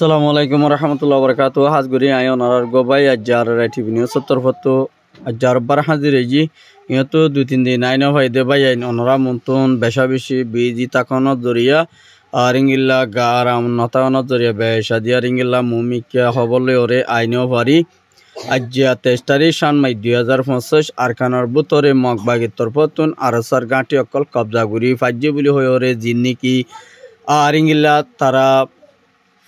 আসসালামু আলাইকুম রহমতুল্লাহ বরকাত হাজগুড়ি আয়ন আর গোবাই আজ্জার টিভি নিউজ তরফত আজ্জার বার হাজির জি ইহতো 2-3 দিন আইন ভাই দে ভাই আইন অনরা মন্তন বেশা বেশি বিজি তাকানো জরিয়া আর ইংিল্লা গার নতানো জরিয়া বেশা দিয়া ইংিল্লা মুমিকা হবলে ওরে আইনও পারি আজ্জা 23 তারিখ সান মাই 2025 আরকানার বুতরে মগবাগের তরফতুন আরসার গাঁটি অকল কবজা গুরি ফাজ্জি বলি হয়ে ওরে জিন্নি কি আর ইংিল্লা তারা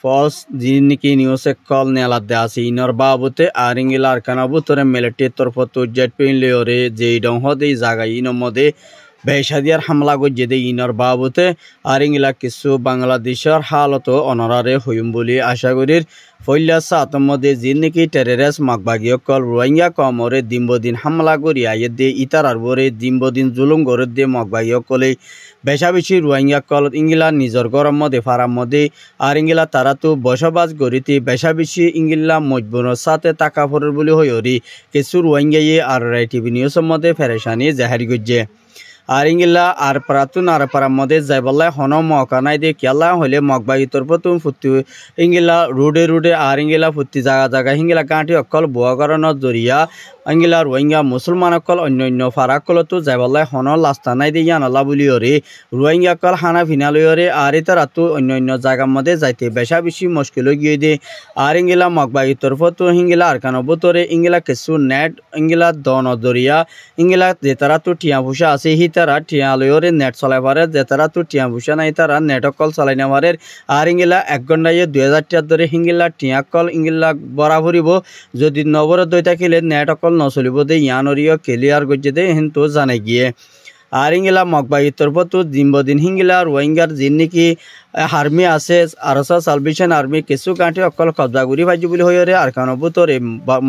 ফলস জিনিকি নিউজ কল নেলাদ দে আছে ইনর বাবুতে আর ইংিলা আরকানা বুতরে মিলিটারি তরফত জেট পেইন লেওরে যে ডং হদে জায়গা ইনর মধ্যে বেশাদিয়ার হামলা গজ্জে দে ইনর বাবুতে আর ইংিলা কিছু বাংলাদেশের হালত অনরারে হইম বলি আশা করির ফইলা সাতম মধ্যে জিনিকি টেররিস্ট মাগবাগিয় কল রোহিঙ্গা কমরে দিনবদিন হামলা করি আয়ে দে ইতার আর বরে দিনবদিন জুলুম করে দে মাগবাগিয় কলে বেশা বেশি রোহিঙ্গা কল ইংিলা নিজর গরম মধ্যে ফারাম মধ্যে আর ইংিলা তারা তো বসবাস করিতে বেশা বেশি ইংিলা মজবুরের সাথে টাকা ফরের বলে হইরি কিছু রোহিঙ্গাইয়ে আর টিভি নিউজের মধ্যে ফেরেশানি জাহির করছে আর ইংিলা আর প্রাতুন আর পারার মধ্যে যাইবল্লাই হন মকা নাই দিয়ে কেলা হলে মগবাগি তরফতুন ফুটি ইংিলা রোডে আর ইংিলা ফুটি জায়গা হিংিলা গাঁটি অকল বোয়াকরণের জরিয়া ইংিলা রোহিঙ্গা মুসলমান অকল অন্য ফারাকলতো যাইবল্লাই হন লাস্তা নাই দিয়ে ইয়ানলা বলি ওরে রোহিঙ্গা কল হানা ফিনালরে আর তারাতো অন্য জায়গার মধ্যে যাইতে বেশা বেশি মুশকিল গিয়ে দে আর ইংিলা মগবাগি তরফতো হিংিলা আর কানবতরে ইংিলা কিছু নেট ইংিলা দন দরিয়া ইংিলা যে তারাতো টিয়া ভুষা আছে তারা টিয়া লয়রে নেট চলাই পারে যে তারা তো টিয়া ভুষা নাই তারা নেট কল চালাই না পারে আর ইংিলা 1 ঘন্টায় 2000 টাকা ধরে হিংিলা টিয়া কল ইংিলা বরাবরিব যদি নবর দই থাকিলে নেট কল নচলিব দে ইয়ানরিও ক্লিয়ার গজ্জে দে হিন্তু জানাই গিয়ে আর ইংিলা মগবাগি তরফতো দিনবদিন হিংিলা রোহিঙ্গার যিন নাকি আর্মি আছে আরসা সালভেশন আর্মি কিছু গাঁটি অকল কবজা গুরি ভাজি বলি হয়ে আর কানবুতরে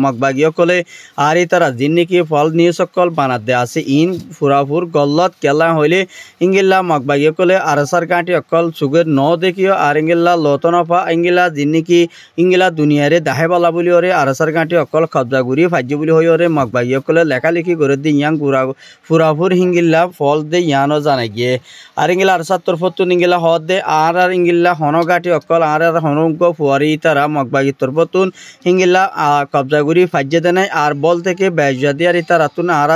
মগবাগি অকলে আর তারা যিন নাকি ফল নিউজ অকল বানাত দে আছে ইন ফুরাফুর গল্লত কেলা হইলে ইংিলা মগবাগি অকলে আরসার গাঁটি অকল সুগের ন দেখিও আর ইংিলা লতনফা ইংিলা যিন নাকি ইংিলা দুনিয়ারে দাহে বালা বলি ওরে আরসার গাঁটি অকল কবজা গুরি ভাজি বলি হয়ে ওরে মগবাগি অকলে লেখালেখি করে দি ইয়াং ফুরাফুর হিংিলা ফল দে ইয়ানো জানাই গিয়ে আর ইংিলা আরসার তরফতো ইংিলা হদ দে আর ইংিলা হনগাটি অকল আর হনগ ফুয়ারি তারা মগবাগি তরফতুন হিংিলা কবজা গুরি ফাজ্যে দে নাই আর বল থেকে বেজাদি আর তারাতুন আর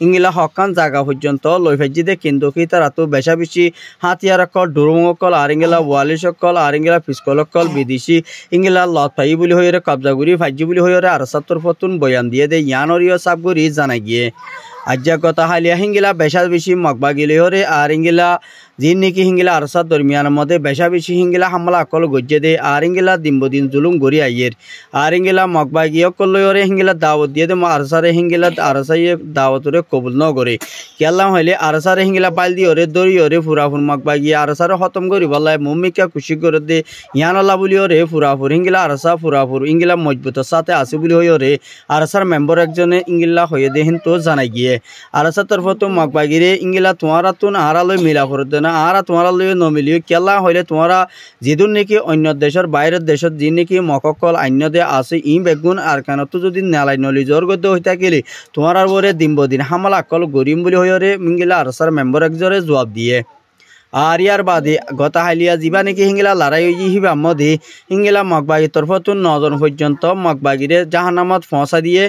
ইংিলা হকান জায়গা পর্যন্ত লই ফাজ্যি দে কিন্তু কি তারাতো বেশা বেশি হাতিয়ার অকল ডুরুং অকল আর ইংিলা ওয়ালিশ অকল আর ইংিলা পিসকল অকল বিদেশি ইংিলা লত পাই বলি হয়ে কবজা গুরি ফাজ্যি বলি হয়ে আরসার তরফতুন বয়ান দিয়ে দে ইয়ানরিও সাবগুরি জানাই গিয়ে আজ্জা কথা হালিয়া হিংিলা বেশা বেশি মগবাগি লইরে আর ইংিলা যিন নাকি হিংিলা আরসার দরমিয়ানের মধ্যে বেশা বেশি হিংিলা হামলা অকল গজ্জে দে আর ইংিলা দিনবদিন জুলুম গড়ি আইয়ের আর ইংিলা মগবাগি অকল লইরে হিংিলা দাওয়াত দিয়ে দে আরসারে হিংিলা আরসাই দাওয়াতরে কবুল ন করে কেলাম হইলে আরসারে হিংিলা পাইল দিয়ে ওরে দড়ি ওরে ফুরাফুর মগবাগি আরসারে খতম করি বলাই মুমিকা খুশি করে দে ইয়ানলা বলি ওরে ফুরাফুর হিংিলা আরসা ফুরাফুর ইংিলা মজবুতের সাথে আছে বলি হয়ে ওরে আরসার মেম্বার একজনে ইংিলা হয়ে দে হিন্তু জানাই গিয়ে আরসার তরফতো মগবাগিরে ইংিলা তোমারা তুন আড়ালই মিলা করে দে না আর তোমারা লই নমিলিও কেলা হইলে তোমারা যেদুন নাকি অন্য দেশের বাইরের দেশত যি নাকি মককল আন্য দে আছে ই বেগুন আর কানতো যদি নেলাই নলি জোর গদ্য হই থাকিলে তোমার বরে দিনবদিন হামলা কল গরিম বলি হইরে ইংিলা আরসার মেম্বার একজরে জবাব দিয়ে আর ইয়ার বাদে গতা হালিয়া যা নাকি হিংিলা লড়াই হিবা মধ্যে হিংিলা মগবাগি তরফতুন 9 জন পর্যন্ত মগবাগিরে জাহান্নামত পৌঁছা দিয়ে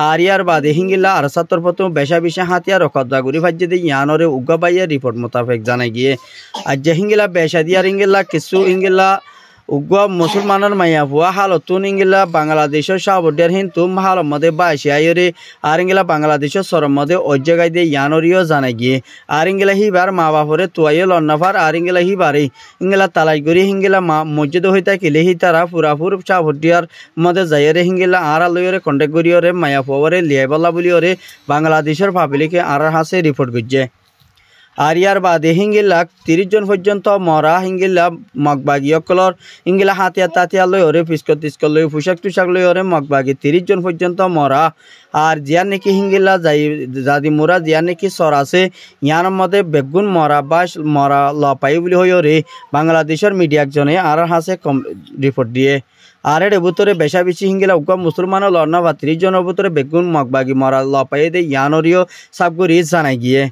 আর ইয়ার বাদে হিংিলা আরসার তরফতুন বেশা বেশি হাতিয়ার কবজা গুরি ফাজ্যে দিয়ে ইয়ানরে উগ্রবাইয়া রিপোর্ট মোতাবেক জানাই গিয়ে আজ হিংিলা বেশা দিয়ার হিংিলা কিছু হিংিলা উগ্র মুসলমানের মাইয়া ভুয়া হালতুন ইংিলা বাংলাদেশের সাবডিয়ার হিন্তু হালত মধ্যে বাইশে আইরে আর ইংিলা বাংলাদেশের সরম মধ্যে অজ্জাগাই দিয়ে ইয়ানরিও জানাই গিয়ে আর ইংিলা হিবার মা বাপরে তোয়াইয়ে লন্নাফার আর ইংিলা হিবারে ইংিলা তালাই করি হিংিলা মসজিদ হয়ে থাকিলে হি তারা ফুরাফুর সাবডিয়ার মধ্যে যাইরে হিংিলা আর আলয়রে কন্টেক্ট করিওরে মায়া ফুয়ারে লিয়াইবলা বলিওরে বাংলাদেশের পাবলিকে আর হাসে রিপোর্ট করছে আর ইয়ার বাদে হিংিলা 30 জন পর্যন্ত মরা হিংিলা মগবাগি অকলর হিংিলা হাতিয়া তাতিয়া লই ওরে পিসকল তিসকল লই পোশাক টুশাক লই ওরে মগবাগি 30 জন পর্যন্ত মরা আর জিয়ার নাকি হিংিলা যাই জাদি মোরা জিয়ার নাকি সর আছে ইয়ার মধ্যে বেগুন মরা বাস মরা লপাই বলি হই ওরে বাংলাদেশের মিডিয়া একজনে আর হাসে রিপোর্ট দিয়ে আর এর ভিতরে বেশা বেশি হিংিলা উগ্র মুসলমানের লড়না বা 30 জনের ভিতরে বেগুন মগবাগি মরা লপাই দে ইয়ানরিও সাবগুরি জানাই গিয়ে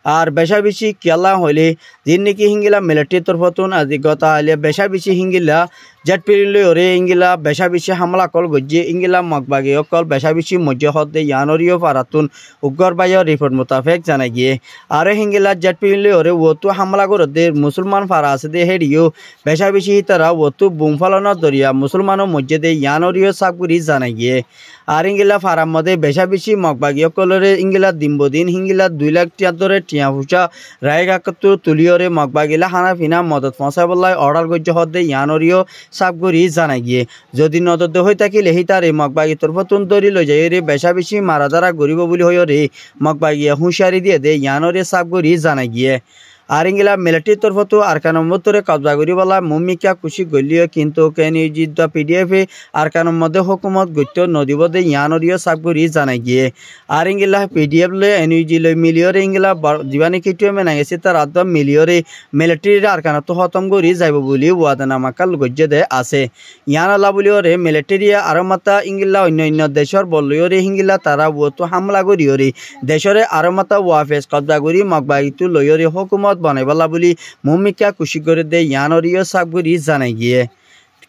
আর বেশা বেশি কেলা হইলে যিন নাকি হিংিলা মিলিটারি তরফতুন আজি গতা হইলে বেশা বেশি হিংিলা জেট পিরিলে ওরে ইঙ্গিলা বেশা বেশি হামলা কল গজ্জে ইঙ্গিলা মগবাগে অকল বেশা বেশি মজ্জে হদ্দে ইয়ানরিও পারাতুন উগ্র বাইয়ের রিপোর্ট মোতাবেক জানা গিয়ে আর হিঙ্গিলা জেট পিরিলে ওরে ওতু হামলা করতে মুসলমান ফারা আছে দে হেডিও বেশা বেশি তারা ওতু বুম ফালানোর দরিয়া মুসলমানও মজ্জে দে ইয়ানরিও সাবগুরি জানা গিয়ে আর ইঙ্গিলা ফারার মধ্যে বেশা বেশি মগবাগী অকলরে ইঙ্গিলা দিনবদিন হিঙ্গিলা 2 লাখ টিয়া ধরে টিয়া ফুসা রায় কাকতু তুলিয়রে মগবাগিলা হানা ফিনা মদত ফসাবল্লাই অর্ডার গজ্জ হদ্দে ইয়ানরিও সাবগুরি জানা গিয়ে যদি নদর হয়ে থাকিলে হি তার এই মগবাগী তরফতুন দরি লই যায় রে বেশা বেশি মারা দ্বারা গরিব বলি হয়ে রে মগবাগিয়া হুঁশিয়ারি দিয়ে দে ইয়ানরে সাবগুরি জানা গিয়ে আর ইঙ্গিলা মিলিটারির তরফতো আরকানম্বরে কবজা করি বলা মুমিকা খুশি গলিও কিন্তু কেনিউজিত পিডিএফে আরকানম মধ্যে হুকুমত গত্য নদীবদে ইয়ানরিও সাবগুরি জানাই গিয়ে আর ইঙ্গিলা পিডিএফ লে এনইউজি লে মিলিয়রে ইঙ্গিলা জীবানি কিটুয়ে মেনা গেছে তার আদ মিলিয়রে মিলিটারির আরকানত খতম করি যাইব বলি ওয়াদানামাকাল গজ্জে দে আছে ইয়ানলা বলিওরে মিলিটারিয়া আরমাতা ইঙ্গিলা অন্য দেশর বলিওরে হিঙ্গিলা তারা ওতো হামলা করিওরে দেশরে আরমাতা ওয়াফেস কবজা করি মগবাগিতু লইরে হুকুমত বানাইবালা বলি মুমিকা খুশি করে দে ইয়ানরিও সাবগুরি জানাই গিয়ে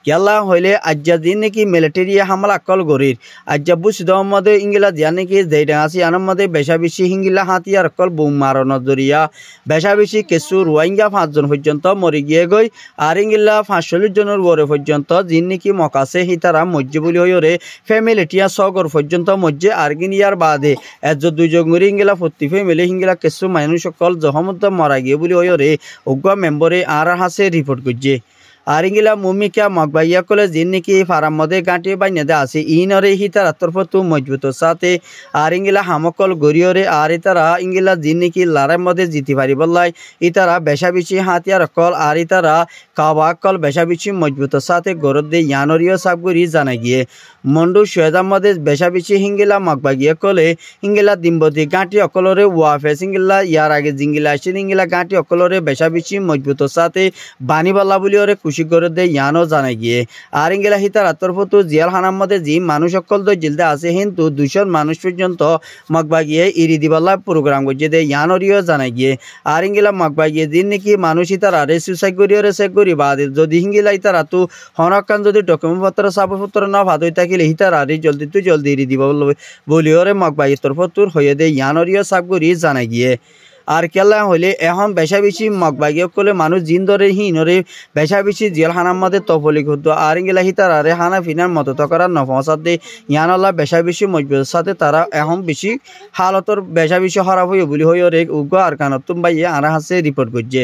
কেলা হইলে আজ্জা দিন নাকি মিলিটারি হামলা কল গরির আজ্জা বুসিদম মধ্যে ইঙ্গিলা দিয়া নাকি দেইডা আসি আনম মধ্যে বেশা বেশি হিঙ্গিলা হাতিয়ার কল বুম মারণ দরিয়া বেশা বেশি কেসু রোহিঙ্গা 5 জন পর্যন্ত মরি গিয়ে গই আর ইঙ্গিলা 45 জনের ওরে পর্যন্ত জিন নাকি মকাছে হিতারা মজ্জে বলি হইরে ফ্যামিলি টিয়া সগর পর্যন্ত মজ্জে আরগিনিয়ার বাদে এজ 2 জন গরি ইঙ্গিলা প্রতি ফ্যামিলি হিঙ্গিলা কেসু মানুষ সকল জহমত মরা গিয়ে বলি হইরে উগ্র মেম্বরে আর হাসে রিপোর্ট করছে আর ইঙ্গিলা মুমিকা মগবাইয়া কলে জিন নাকি ফারাম মধ্যে গাঁটি বাইনেদে আছে ইনরে হিতার তরফতু মজবুত সাথে আর ইঙ্গিলা হামকল গরিয়রে আর ইতারা ইঙ্গিলা জিন নাকি লারের মধ্যে জিতি পারি বললাই ইতারা বেশা বেশি হাতিয়ার কল আর ইতারা কাবা কল বেশা বেশি মজবুত সাথে গরদ দে ইয়ানরিও সাবগুরি জানা গিয়ে মন্ডু শহেদার মধ্যে বেশা বেশি হিঙ্গিলা মগবাগিয়া কলে ইঙ্গিলা দিনবদি গাঁটি অকলরে ওয়াফেস ইঙ্গিলা ইয়ার আগে জিঙ্গিলা আসে ইঙ্গিলা গাঁটি অকলরে বেশা বেশি মজবুত সাথে বানিবাল্লা বলিওরে খুশি করে দে ইয়ানো জানা গিয়ে আর ইঙ্গিলা হিতার তরফতো জিয়াল হানার মধ্যে জি মানুষ সকল তো জিলতে আছে কিন্তু 200 মানুষ পর্যন্ত মগবাগিয়ে ইরি দিবাল্লা প্রোগ্রাম করছে দে ইয়ানরিও জানা গিয়ে আর ইঙ্গিলা মগবাগিয়ে দিন নাকি মানুষ হিতার আরে সুসাইড করিওরে সে করি বাদ যদি হিঙ্গিলা হিতার তো হনকান যদি ডকুমেন্ট পত্র সাবপত্র না ভাদ হয়ে থাকিলে হিতার আরে জলদি ইরি দিব বলিওরে মগবাগির তরফতুর হয়ে দে ইয়ানরিও সাবগুরি জানা গিয়ে আর কেলা হইলে এখন বেশা বেশি মগবাগিয়ে কলে মানুষ জিন ধরে হিনরে বেশা বেশি জেল হানার মধ্যে তফলি করতো আর ইঙ্গিলা হিতার আরে হানা ফিনার মতো তকরার নফসাতে ইয়ানলা বেশা বেশি মজবুতের সাথে তারা এখন বেশি হালতর বেশা বেশি খারাপ হয়ে বলি হয়ে রে উগ্র আর কানতুম বাইয়ে আনা হাসে রিপোর্ট করছে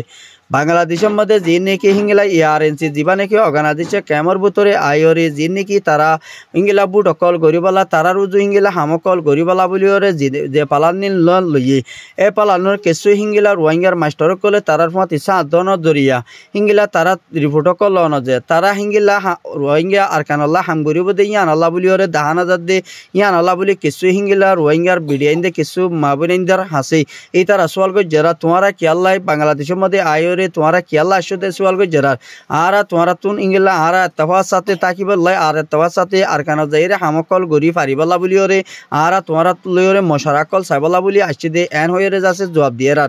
বাংলাদেশের মধ্যে যে নাকি হিঙ্গিলা ইয়ারএনসি জীবা নাকি অর্গানাইজেশন ক্যামর ভিতরে আয়রে যে নাকি তারা হিঙ্গিলা বুট অকল গরিবালা তারা রুজু হিঙ্গিলা হামকল গরিবালা বলিওরে যে পালানিল লইয়ে এ পালানোর কেসু হিঙ্গিলা রোহিঙ্গার মাস্টার কলে তারার মত ইচ্ছা আদনের দরিয়া হিঙ্গিলা তারা রিপোর্ট অকল লন যে তারা হিঙ্গিলা রোহিঙ্গা আর কানল্লা হাম গরিব দে ইয়ান আল্লাহ বলিওরে দাহান হাজার দে ইয়ান আল্লাহ বলি কেসু হিঙ্গিলা রোহিঙ্গার বিডিয়াইন দে কেসু মাবুনিন্দার হাসে এই তারা সোয়াল গো যারা তোমারা কি আল্লাহ বাংলাদেশের মধ্যে আয়রে तुम्हारा क्या शोधे सवाल को जरा आरा तुम्हारा तुन इंगिला आरा तवा साथे ताकि बल्ला आरा तवा साथे आरकाना जाइरे हमकल गरी फारिबला बुलियोरे आरा तुम्हारा लयोरे मशराकल साइबला बुली आछे दे एन होयरे जासे जवाब दियार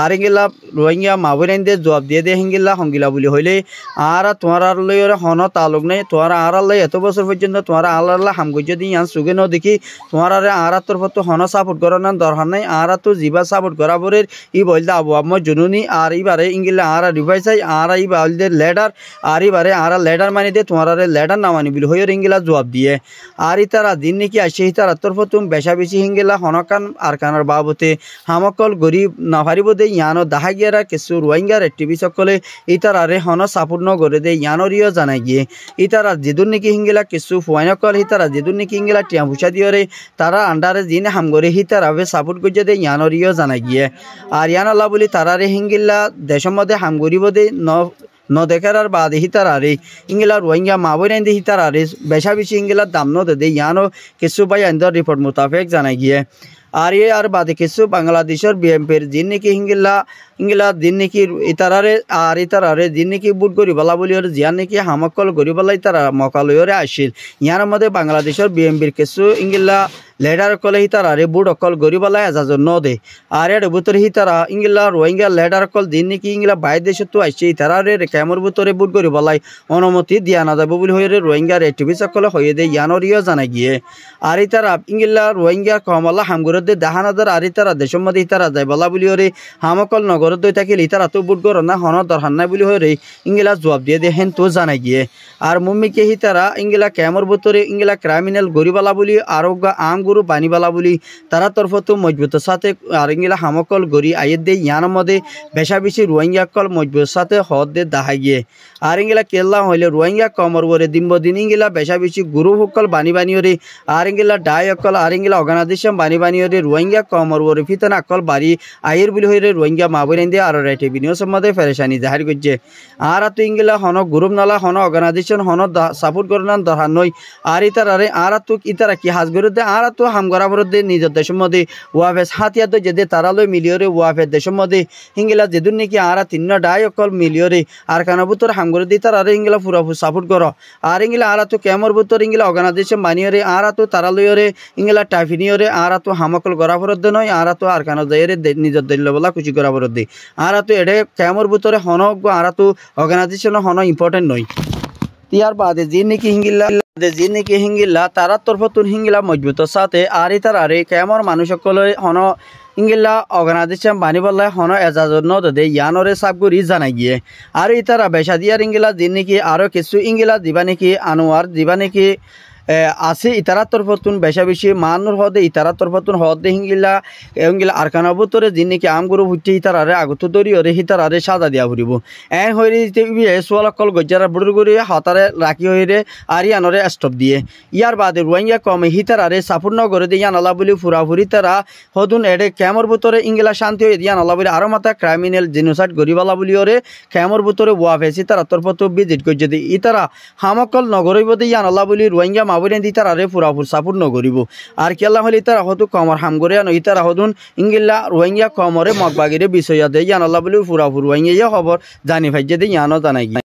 आर इंगिला रोहिंग्या माबुरेन दे जवाब दे हिंगिला हंगिला बुली हइले आरा तुम्हारा लयोरे हन तालुक नै तुम्हारा आरा लय एत बছর পর্যন্ত तुम्हारा आल्ला हम যদি ইয়ান সুগে ন দেখি तुम्हारा रे आरा तरफ तो हन सापोर्ट करना दरकार नै आरा तो जीवा सापोर्ट कराबरेर ই বলদা আবু আম্মা জুনুনি আর ইবারে इंगिला आरा रिवाइसाई आरा ई बालदे लेडर आरी बारे आरा लेडर मानी दे तुम्हारा रे लेडर ना मानी बिल होय इंगिला जवाब दिए आरी तारा दिन नाকি আসে তারা তরফ তুম বেশা বেশি হিঙ্গিলা হনকান আরকানার বাবতে হামকল গরিব না পারিব দে ইয়ানো দাহাগিয়ারা কিছু রোহিঙ্গার টিভি সকলে ইতারা রে হন সাপূর্ণ করে দে ইয়ানরিও জানাই গিয়ে ইতারা যেদুন নাকি হিঙ্গিলা কিছু ফুয়াইনকল হিতারা যেদুন নাকি হিঙ্গিলা টিয়া ভুষা দিয়রে তারা আন্ডারে জিনে হাম করে হিতারা বে সাপোর্ট করে দে ইয়ানরিও জানাই গিয়ে আর ইয়ানাল্লাহ বলি তারা রে হিঙ্গিলা দেশের মধ্যে হাম গরিব দে न देखार बाद हितारे इंगिला रोहिंग्या माबोरें दे हितारे बेशा बेशी इंगिला दाम न दे यानो किसु बाई अंदर रिपोर्ट मुताबिक जाना गया আর ये আর বাদে কিছু বাংলাদেশের বিএমপির জিন নাকি ইঙ্গিলা দিন নাকি ইতারারে দিন নাকি বুট গরিবালা বলি জিয়ান নাকি হামকল গরিবালা ইতারা মকালয়রে আসিল ইয়ার মধ্যে বাংলাদেশের বিএমপির কিছু ইঙ্গিলা লেডার কলে হিতারা রে বুড় অকল গরিবালা এজাজর ন দে আর এর ভিতরে হিতারা ইংলা রোহিঙ্গা লেডার কল দিন নাকি ইংলা বাইর দেশে তো আসছে তারা রে ক্যামর ভিতরে বুট গরিবালাই অনুমতি দিয়া না যাবে বলে হয়ে রোহিঙ্গার এটিভি সকলে হয়ে দে ইয়ানরিও জানা গিয়ে আর তারা ইংলা রোহিঙ্গা কমলা হামগরদ দে দাহানাদার আর তারা দেশের মধ্যে ইতারা যায় বলা বলি হরে হামকল নগরত দই থাকিল ইতারা তো বুট গর না হন দরহান নাই বলি হরে ইংলা জবাব দিয়ে দে হেন তো জানা গিয়ে আর মুম্মিকে হিতারা ইংলা ক্যামর ভিতরে ইংলা ক্রাইমিনাল গরিবালা বলি আরোগ্য আম গরু বানিবালা বলি তারা তরফ তো মজবুতের সাথে আর ইংলা হামকল গরি আয়ের দে ইয়ানোর মধ্যে বেশা বেশি রোহিঙ্গা কল মজবুতের সাথে হদ দে দাহাই গিয়ে আর ইংলা কেল্লা হইলে রোহিঙ্গা কমর বরে দিন দিন ইংলা বেশা বেশি গুরু হকল বানি বানিয়রে আর ইংলা ডাই অকল আর ইংলা অর্গানাইজেশন বানি বানিয়রে রোহিঙ্গা কমর বরে ফিতন আকল বাড়ি আয়ের বলি হইরে রোহিঙ্গা মাবরেন দিয়ে আর রাইটে বিনিয়োগ সম্বন্ধে ফেরেশানি জাহির করছে আর তো ইংলা হন গ্রুপ নালা হন অর্গানাইজেশন হন সাপোর্ট করলেন দরহান নয় আর ইতারে আর তো ইতারা কি হাজ করে দে আর তো হামগরা ভরত দে নিজের দেশের মধ্যে ওয়াফেস হাতিয়ার তো যেদে তারালই মিলিয়রে ওয়াফের দেশের মধ্যে হিঙ্গিলা যেদুন নাকি আর তিন ডাই অকল মিলিয়রে আর কানাবুতর হামগরে দি তারা ইংলা পুরাপুর সাপোর্ট করো আর ইংলা আর তো ক্যামর বুতর ইংলা অর্গানাইজেশন বানিয়রে আর তো তারালয়রে ইংলা টাইফিনিয়রে আর তো হামকল গড়া ভরত দে নয় আর তো আর কানা যাইরে নিজের দিল্ল বলা খুশি করা ভরত দে আর তো এডে ক্যামর বুতরে হন আর তো অর্গানাইজেশন হন ইম্পর্টেন্ট নয় ইয়ার বাদে যে নাকি হিঙ্গিল্লা তারার তরফতুন হিঙ্গিলা মজবুতের সাথে আর তার আরে কেমন মানুষ সকলে হন ইঙ্গিল্লা অর্গানাইজেশন বানিবল্লায় হন এজাজত নদে ইয়ানরে সাবগুরি জানাই গিয়ে আর ইতারা বেশা দিয়ার ইঙ্গিলা যে নাকি আরও কিছু ইঙ্গিলা দিবা নাকি আনোয়ার দিবা নাকি আছে ইতারার তরফতুন বেশা বেশি মানুর হদে ইতারার তরফতুন হদে হিঙ্গিলা আরকানা বুতরে যে নাকি আমগুরু ভুট্টি হিতারারে আগত দরিয়রে হিতারারে সাজা দিয়া ফুরিব হয়ে সোয়ালকল গজ্জারা বুড়ুর গুড়ি হতারে রাখি হইরে আর ইয়ানরে স্টপ দিয়ে ইয়ার বাদে রোহিঙ্গা কমে হিতারারে সাপোর্ট নগরে দিয়ে ইয়ানলা বলি ফুরাফুরি তারা হদুন এডে ক্যামর বুতরে ইঙ্গিলা শান্তি হয়ে ইয়ানলা বলি আরো মাথা ক্রাইমিনাল জেনোসাইড গরিবালা বলি ওরে ক্যামর বুতরে ওয়া ফেসি তারা তরফত ভিজিট করছে দি ইতারা হামকল নগরই বদি ইয়ানলা বলি রোহিঙ্গা মাবরেন দি তারারে পুরাপুর সাপোর্ট নগরিব আর কেলা হলে তারা হতো কমর হামগরে আনো ইতারা হদুন ইঙ্গিলা রোহিঙ্গা কমরে মগবাগিরে বিষয় দে ইয়ানলা বলি পুরাপুর রোহিঙ্গা খবর জানি ভাইজে দে ইয়ানো জানাই